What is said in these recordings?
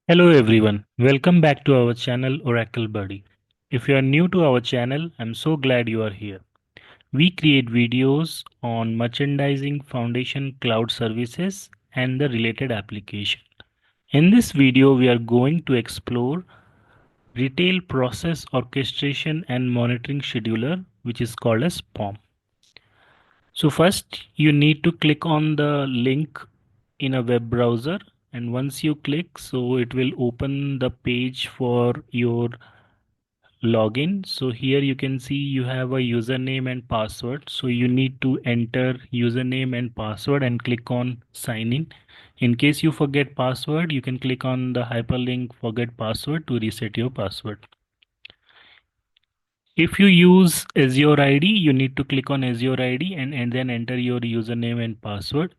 Hello everyone, welcome back to our channel Oracle Buddy. If you are new to our channel, I'm so glad you are here. We create videos on merchandising, foundation, cloud services, and the related application. In this video, we are going to explore retail process orchestration and monitoring scheduler, which is called as POM. So first, you need to click on the link in a web browser, and once you click, so it will open the page for your login. So here you can see you have a username and password, so you need to enter username and password and click on sign in case you forget password. You can click on the hyperlink forget password to reset your password. If you use Azure ID, you need to click on Azure ID and then enter your username and password.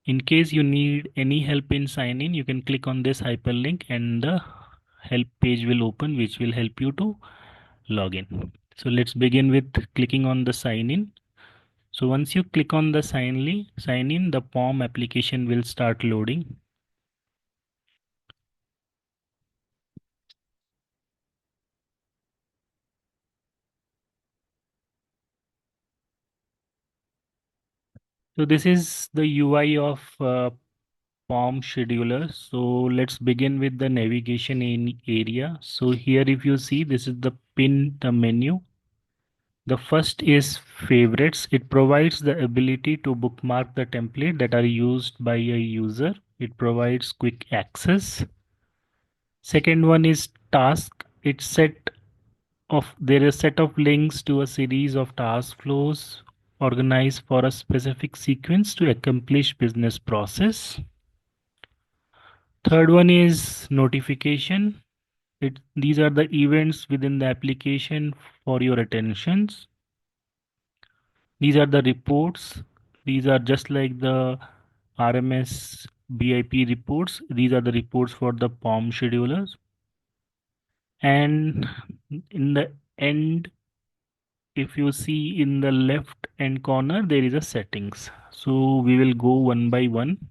In case you need any help in sign in, you can click on this hyperlink and the help page will open, which will help you to log in. So let's begin with clicking on the sign in. So once you click on the sign in, the POM application will start loading. So this is the UI of POM scheduler. So let's begin with the navigation in area. So here if you see, this is the menu. The first is favorites. It provides the ability to bookmark the template that are used by a user. It provides quick access. Second one is task. It's set of there is set of links to a series of task flows organized for a specific sequence to accomplish business process. Third one is notification. These are the events within the application for your attentions. These are the reports. These are just like the RMS BIP reports. These are the reports for the POM schedulers. And in the end, if you see in the left hand corner, there is a settings. So we will go one by one.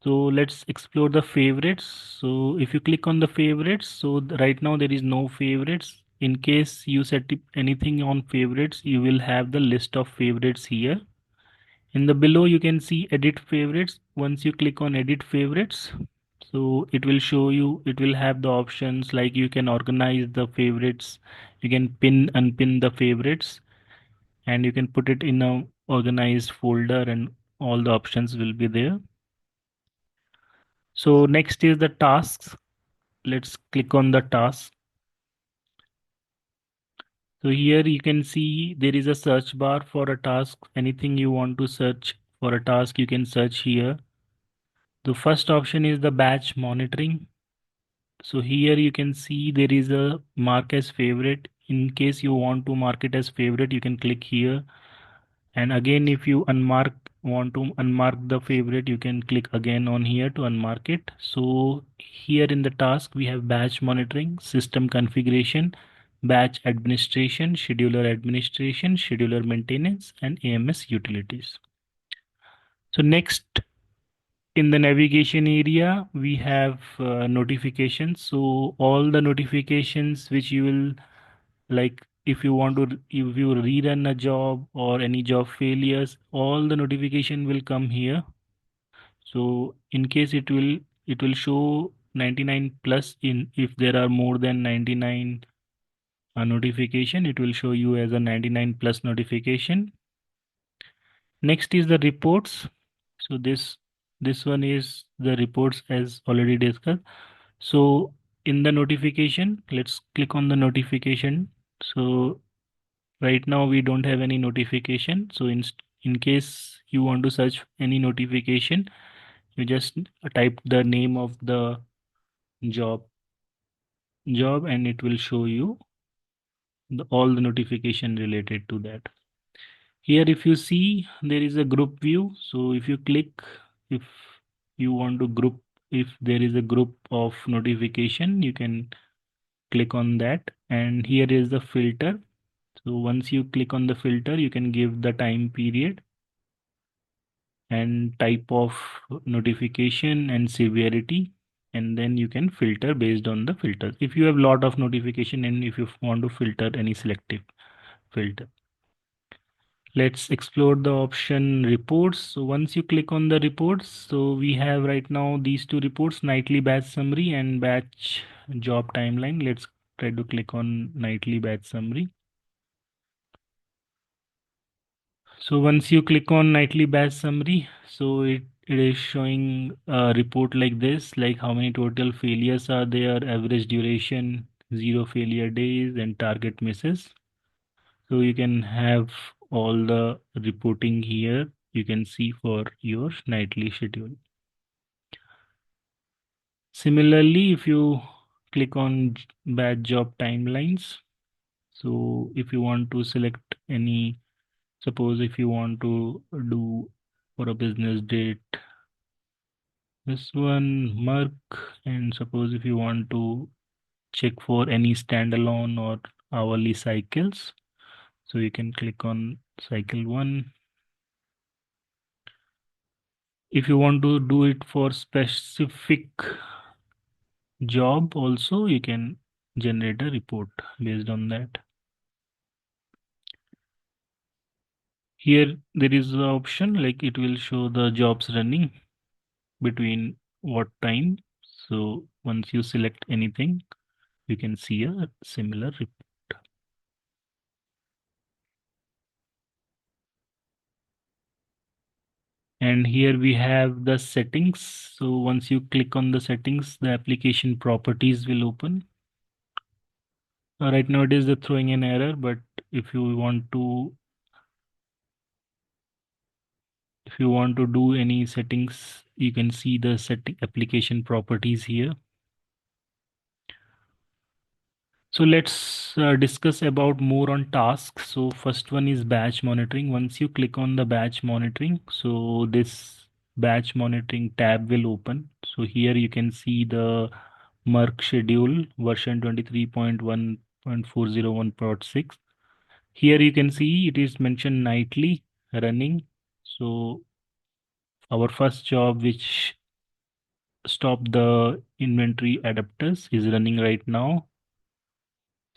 So let's explore the favorites. So if you click on the favorites, so right now there is no favorites. In case you set anything on favorites, you will have the list of favorites here. In the below, you can see edit favorites. Once you click on edit favorites, so it will show you, it will have the options like you can organize the favorites, you can pin unpin the favorites, and you can put it in a organized folder, and all the options will be there. So next is the tasks. Let's click on the task. So here you can see there is a search bar for a task. Anything you want to search for a task, you can search here. The first option is the batch monitoring. So here you can see there is a mark as favorite. In case you want to mark it as favorite, you can click here. And again, if you want to unmark the favorite, you can click again on here to unmark it. So here in the task, we have batch monitoring, system configuration, batch administration, scheduler maintenance, and AMS utilities. So next, in the navigation area, we have notifications. So all the notifications which you will, like, if you want to if you rerun a job or any job failures, all the notification will come here. So in case it will show 99 plus. In if there are more than 99 notification, it will show you as a 99 plus notification. Next is the reports. So this one is the reports as already discussed. So in the notification, let's click on the notification. So right now we don't have any notification. So in case you want to search any notification, you just type the name of the job and it will show you all the notification related to that. Here if you see there is a group view. So if you click, if you want to group, if there is a group of notification, you can click on that, and here is the filter. So once you click on the filter, you can give the time period and type of notification and severity. and then you can filter based on the filters. If you have lot of notification and if you want to filter any selective filter. Let's explore the option reports. So once you click on the reports, so we have right now these two reports, nightly batch summary and batch job timeline. Let's try to click on nightly batch summary. So once you click on nightly batch summary, so it is showing a report like this, like how many total failures are there, average duration, zero failure days, and target misses. So you can have all the reporting here. You can see for your nightly schedule. Similarly, if you click on batch job timelines, so if you want to select any, suppose if you want to do for a business date, this one Merck, and suppose if you want to check for any standalone or hourly cycles, so you can click on cycle 1. If you want to do it for specific job also, you can generate a report based on that. Here there is the option like it will show the jobs running between what time. So once you select anything, you can see a similar report. And here we have the settings. So once you click on the settings, the application properties will open. Right now it is the throwing an error, but if you want to do any settings, you can see the setting application properties here. So let's discuss about more on tasks. So first one is batch monitoring. Once you click on the batch monitoring, so this batch monitoring tab will open. So here you can see the Merck schedule version 23.1.401.6. Here you can see it is mentioned nightly running. So our first job, which stop the inventory adapters, is running right now.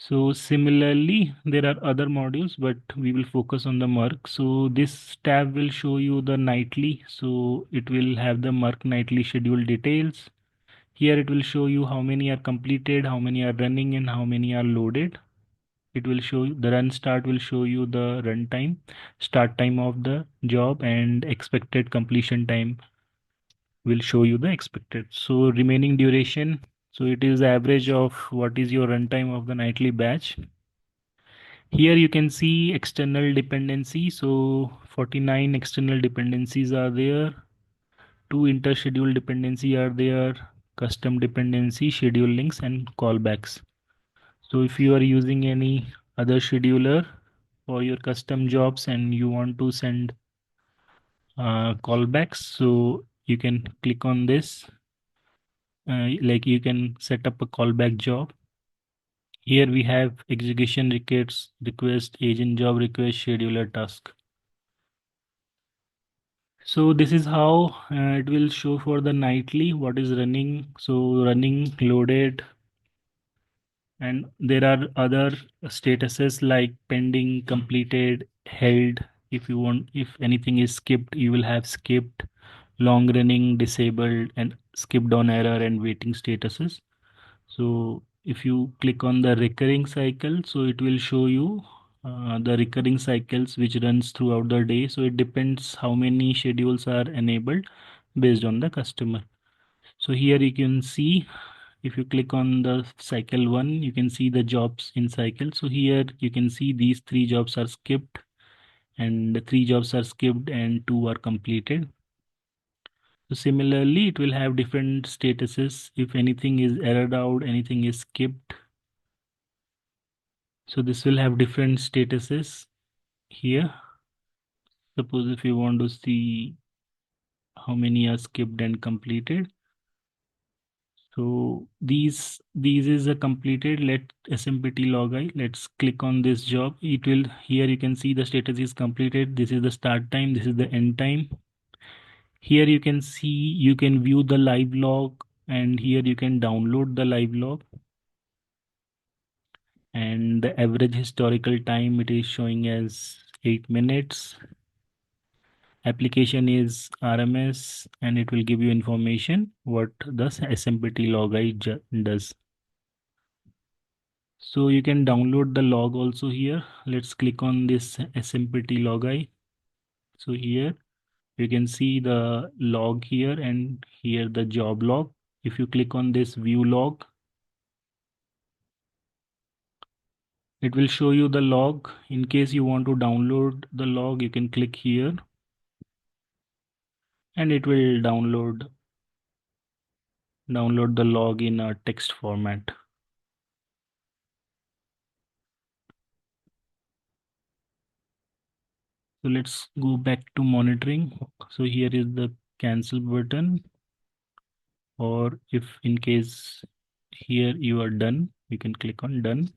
So similarly, there are other modules, but we will focus on the Merck. So this tab will show you the nightly. So it will have the Merck nightly schedule details. Here it will show you how many are completed, how many are running, and how many are loaded. It will show you the run start will show you the run time, start time of the job, and expected completion time will show you the expected. So remaining duration. So it is the average of what is your runtime of the nightly batch. Here you can see external dependency. So 49 external dependencies are there. 2 interschedule dependency are there. Custom dependency, schedule links, and callbacks. So if you are using any other scheduler for your custom jobs and you want to send callbacks, so you can click on this. Like you can set up a callback job. Here we have execution request, agent job request, scheduler task. So this is how it will show for the nightly what is running. So running, loaded, and there are other statuses like pending, completed, held. If you want, if anything is skipped, you will have skipped, long running, disabled, and skipped on error and waiting statuses. So if you click on the recurring cycle, so it will show you the recurring cycles which runs throughout the day. So it depends how many schedules are enabled based on the customer. So here you can see, if you click on the cycle 1, you can see the jobs in cycle. So here you can see these 3 jobs are skipped, and the 3 jobs are skipped and 2 are completed. So similarly, it will have different statuses. If anything is errored out, anything is skipped. So this will have different statuses here. Suppose if you want to see how many are skipped and completed. So these is a completed. Let SMPT log I. Let's click on this job. It will, here you can see the status is completed. This is the start time. This is the end time. Here you can see, you can view the live log and here you can download the live log, and the average historical time it is showing as 8 minutes. Application is RMS, and it will give you information what the SMPT log I does. So you can download the log also here. Let's click on this SMPT log I. So here you can see the log here and here the job log. If you click on this view log, it will show you the log. In case you want to download the log, you can click here and it will download the log in a text format. So let's go back to monitoring. So here is the cancel button, or if in case here you are done, you can click on done,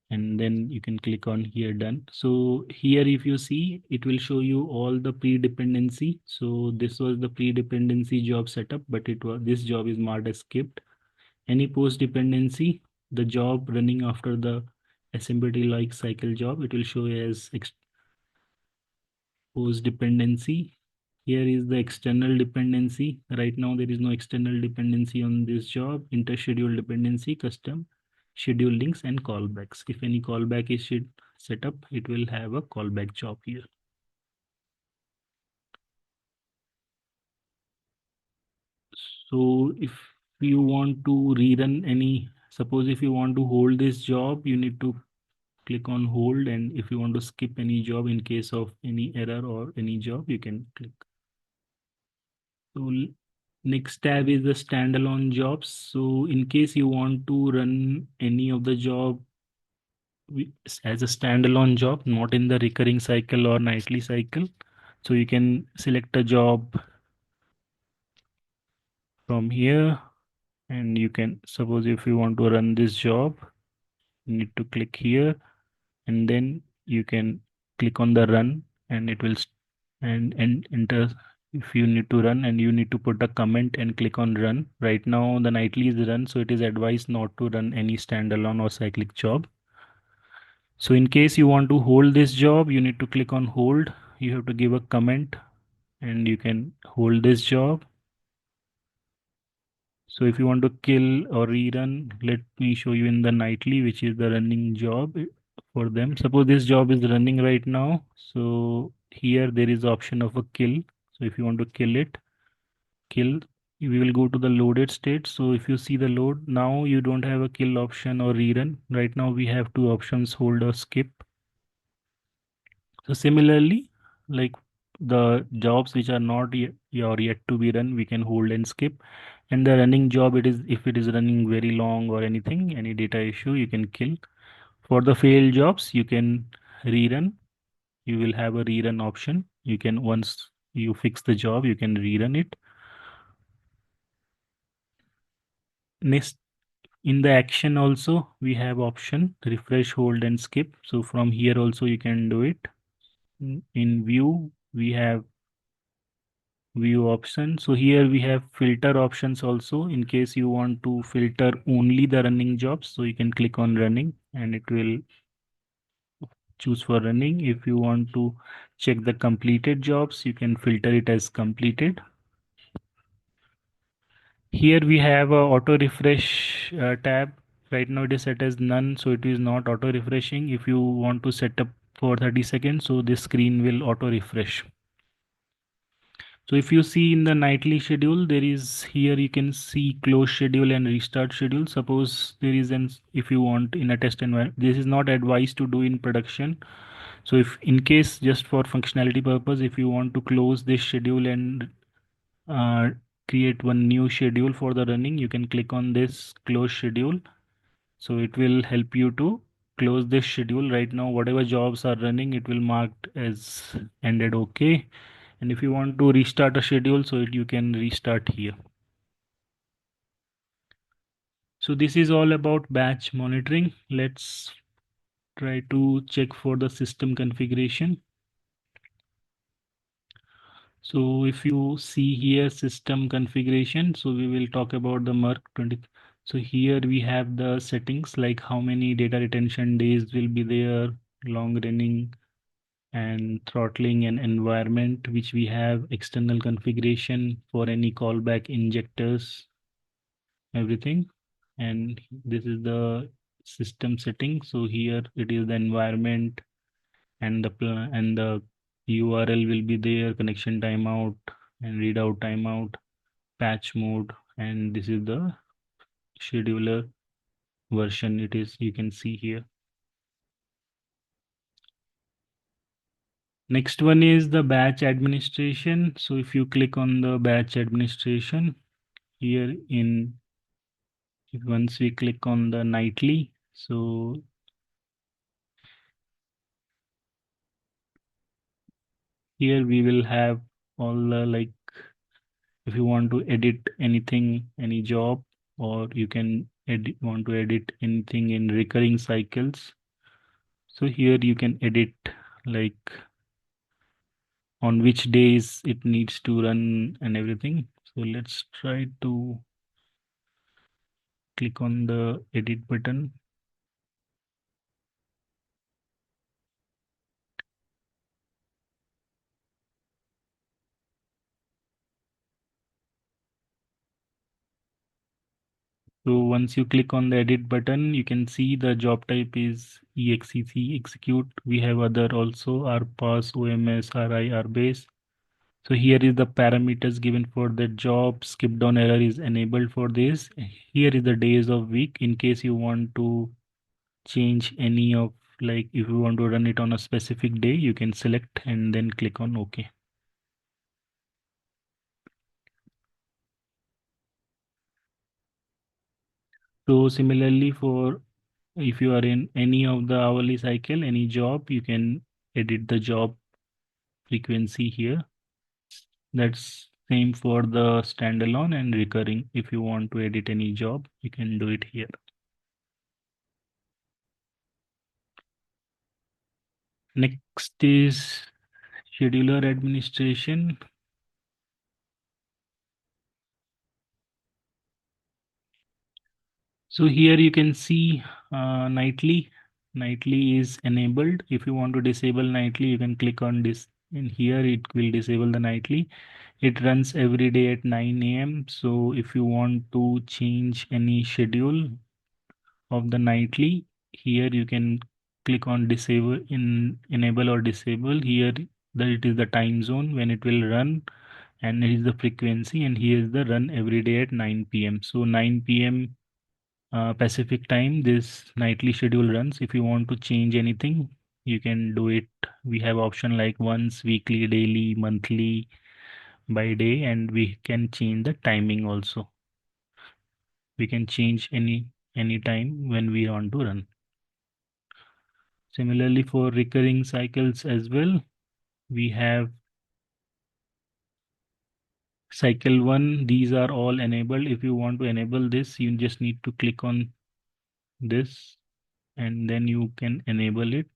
and then you can click on here done. So here if you see, it will show you all the pre-dependency. So this was the pre-dependency job setup, but this job is marked as skipped. Any post dependency, the job running after the SMPT like cycle job, it will show as post dependency. Here is the external dependency. Right now there is no external dependency on this job. Interschedule dependency, custom schedule links and callbacks. If any callback is set up, it will have a callback job here. So if you want to rerun any, suppose if you want to hold this job, you need to click on hold, and if you want to skip any job in case of any error or any job, you can click. So next tab is the standalone jobs. So in case you want to run any of the job as a standalone job, not in the recurring cycle or nightly cycle, so you can select a job from here, and you can, suppose if you want to run this job, you need to click here, and then you can click on the run, and it will and enter if you need to run, and you need to put a comment and click on run. Right now the nightly is run, so it is advised not to run any standalone or cyclic job. So in case you want to hold this job, you need to click on hold. You have to give a comment and you can hold this job. So if you want to kill or rerun, let me show you in the nightly, which is the running job for them. Suppose this job is running right now. So here there is option of a kill. So if you want to kill it, kill, we will go to the loaded state. So if you see the load, now you don't have a kill option or rerun. Right now we have two options, hold or skip. So similarly, like the jobs which are not yet to be run, we can hold and skip. And the running job, it is if it is running very long or anything, any data issue, you can kill. For the failed jobs, you can rerun. You will have a rerun option. You can, once you fix the job, you can rerun it. Next, in the action also, we have option refresh, hold and skip. So from here also you can do it. In view, we have view option. So here we have filter options also, in case you want to filter only the running jobs. So you can click on running and it will choose for running. If you want to check the completed jobs, you can filter it as completed. Here we have a auto refresh tab. Right now it is set as none, so it is not auto refreshing. If you want to set up for 30 seconds, so this screen will auto refresh. So if you see in the nightly schedule, there is here you can see close schedule and restart schedule. Suppose there is an, if you want in a test environment, this is not advised to do in production. So if in case just for functionality purpose, if you want to close this schedule and uh, create one new schedule for the running, you can click on this close schedule. So it will help you to close this schedule. Right now whatever jobs are running, it will marked as ended. Okay, and if you want to restart a schedule, so you can restart here. So this is all about batch monitoring. Let's try to check for the system configuration. So if you see here system configuration, so we will talk about the Merck 20. So here we have the settings like how many data retention days will be there, long running and throttling and environment, which we have external configuration for any callback injectors, everything. And this is the system setting. So here it is the environment and the URL will be there, connection timeout and readout timeout, patch mode, and this is the scheduler version. It is, you can see here. Next one is the batch administration. So if you click on the batch administration here in, once we click on the nightly, so here we will have all the, like, if you want to edit anything, any job, or you can want to edit anything in recurring cycles. So here you can edit like on which days it needs to run and everything. So let's try to click on the edit button. So once you click on the edit button, you can see the job type is EXEC execute. We have other also RPAS, OMS, RI, RBase. So here is the parameters given for the job. Skip down error is enabled for this. Here is the days of week in case you want to change any of, like if you want to run it on a specific day, you can select and then click on OK. So similarly for, if you are in any of the hourly cycle, any job, you can edit the job frequency here. That's same for the standalone and recurring. If you want to edit any job, you can do it here. Next is scheduler administration. So here you can see nightly. Nightly is enabled. If you want to disable nightly, you can click on this. In here, it will disable the nightly. It runs every day at 9 a.m. So if you want to change any schedule of the nightly, here you can click on disable, in enable or disable. Here that it is the time zone when it will run, and it is the frequency, and here is the run every day at 9 p.m. So 9 p.m. Pacific time, this nightly schedule runs. If you want to change anything, you can do it. We have option like once, weekly, daily, monthly, by day, and we can change the timing also. We can change any time when we want to run. Similarly, for recurring cycles as well, we have cycle one. These are all enabled. If you want to enable this, you just need to click on this and then you can enable it.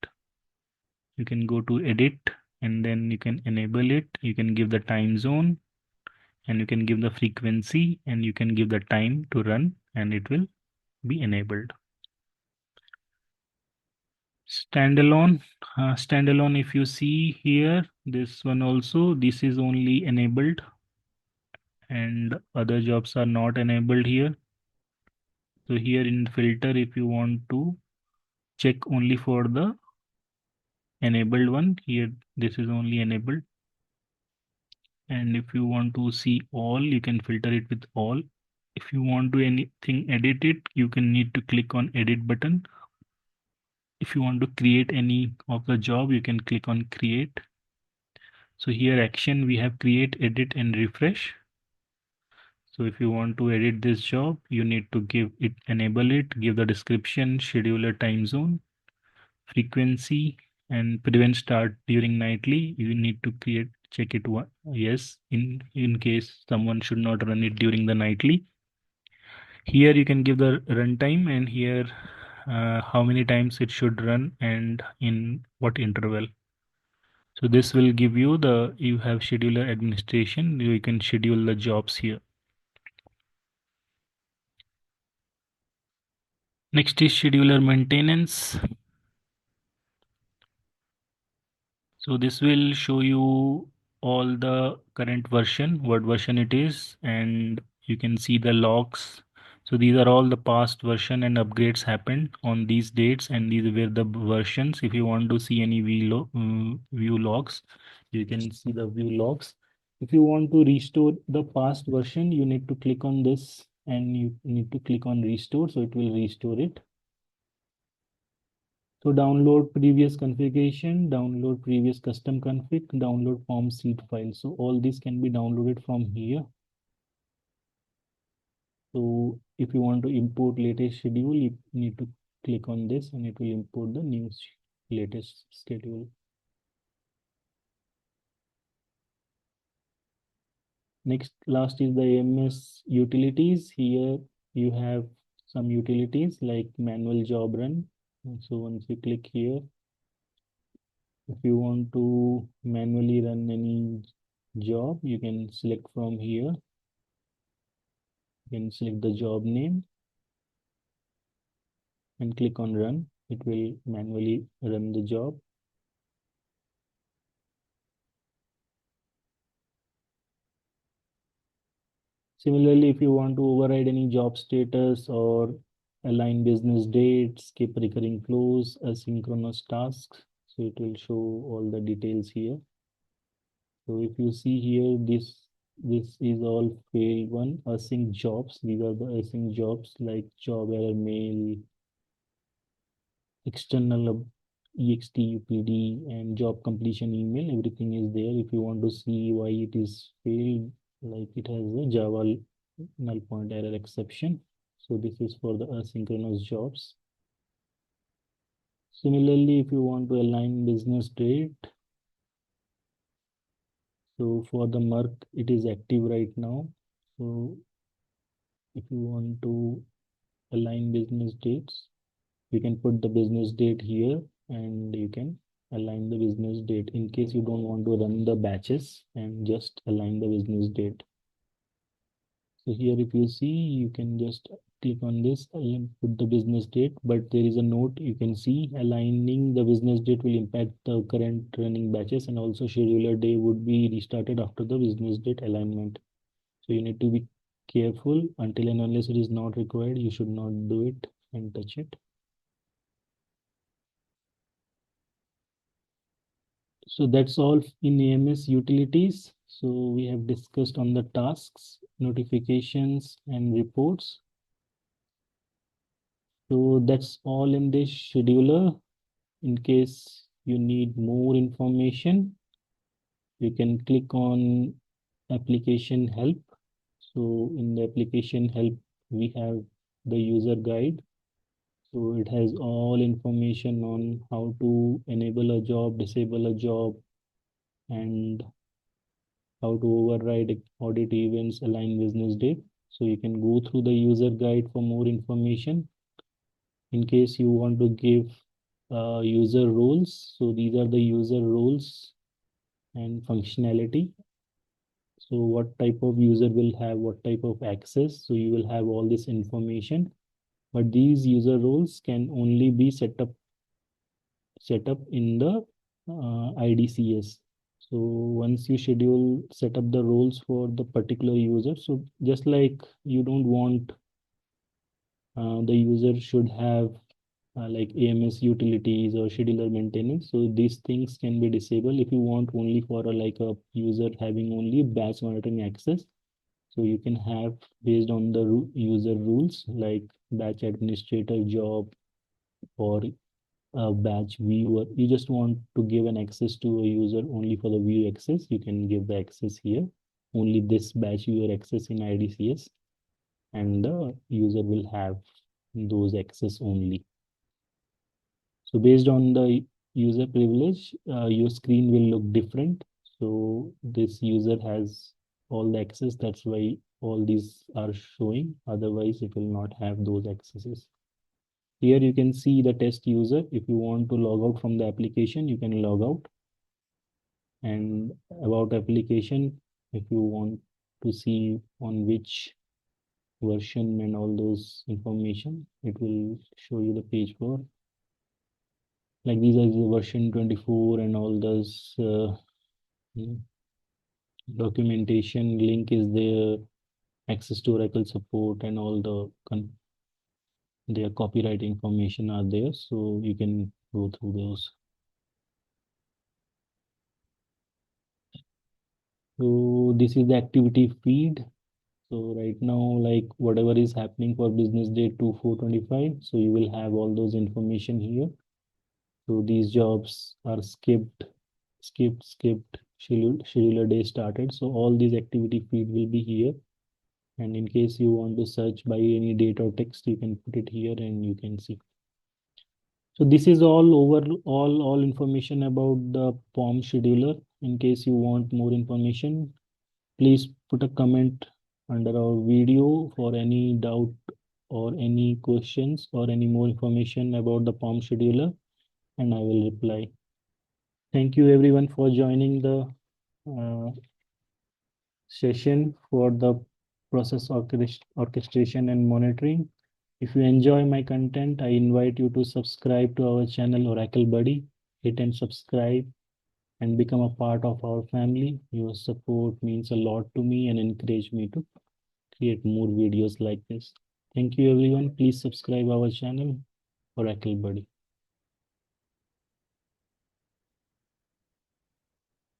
You can go to edit and then you can enable it. You can give the time zone and you can give the frequency and you can give the time to run and it will be enabled. Standalone, standalone, if you see here, this one also, this is only enabled and other jobs are not enabled here. So here in filter, if you want to check only for the enabled one, here this is only enabled. And if you want to see all, you can filter it with all. If you want to anything edit it, you can need to click on edit button. If you want to create any of the job, you can click on create. So here action, we have create, edit and refresh. So if you want to edit this job, you need to give it, enable it, give the description, scheduler, time zone, frequency, and prevent start during nightly. You need to create, check it one, yes, in case someone should not run it during the nightly. Here you can give the runtime and here how many times it should run and in what interval. So this will give you you have scheduler administration, you can schedule the jobs here. Next is scheduler maintenance. So this will show you all the current version, what version it is, and you can see the logs. So these are all the past version and upgrades happened on these dates, and these were the versions. If you want to see any view logs, you can see the view logs. If you want to restore the past version, you need to click on this and you need to click on restore, so it will restore it. So download previous configuration, download previous custom config, download form seed file. So all this can be downloaded from here. So if you want to import latest schedule, you need to click on this and it will import the new latest schedule. Next, last is the AMS utilities. Here you have some utilities like manual job run. So once you click here, if you want to manually run any job, you can select from here. You can select the job name and click on run. It will manually run the job. Similarly, if you want to override any job status or align business dates, skip recurring flows, asynchronous tasks, so it will show all the details here. So if you see here, this is all failed one, async jobs. These are the async jobs like job error mail, external ext upd and job completion email. Everything is there. If you want to see why it is failed, like it has a java null point error exception, so this is for the asynchronous jobs. Similarly, if you want to align business date, so for the merc it is active right now. So if you want to align business dates, you can put the business date here and you can align the business date in case you don't want to run the batches and just align the business date. So here if you see, you can just click on this and put the business date, but there is a note you can see aligning the business date will impact the current running batches, and also scheduler day would be restarted after the business date alignment. So you need to be careful. Until and unless it is not required, you should not do it and touch it. So that's all in AMS utilities. So we have discussed on the tasks, notifications, and reports. So that's all in this scheduler. In case you need more information, you can click on application help. So in the application help, we have the user guide. So it has all information on how to enable a job, disable a job, and how to override audit events, align business date. So you can go through the user guide for more information. In case you want to give user roles, so these are the user roles and functionality. So what type of user will have what type of access. So you will have all this information, but these user roles can only be set up in the IDCS. So once you set up the roles for the particular user, so just like you don't want the user should have like AMS utilities or scheduler maintenance. So these things can be disabled if you want only for like a user having only batch monitoring access. So you can have based on the user rules like batch administrator job or a batch viewer. You just want to give an access to a user only for the view access. You can give the access here. Only this batch viewer access in IDCS, and the user will have those access only. So based on the user privilege, your screen will look different. So this user has all the access. That's why all these are showing. Otherwise, it will not have those accesses. Here you can see the test user. If you want to log out from the application, you can log out. and about application, if you want to see on which version and all those information, it will show you the page for like these are the version 24 and all those documentation link is there, access to Oracle support and all their copyright information are there, so you can go through those. So this is the activity feed. So right now, like whatever is happening for business day 2425, so you will have all those information here. So these jobs are skipped, scheduler day started. So all these activity feed will be here. And in case you want to search by any date or text, you can put it here and you can see. So this is all information about the POM scheduler. In case you want more information, please put a comment under our video for any doubt or any questions or any more information about the POM scheduler, and I will reply. Thank you everyone for joining the uh, session for the process orchestration and monitoring. If you enjoy my content, I invite you to subscribe to our channel Oracle Buddy. Hit and subscribe and become a part of our family. Your support means a lot to me and encourage me to create more videos like this. Thank you everyone. Please subscribe our channel Oracle Buddy.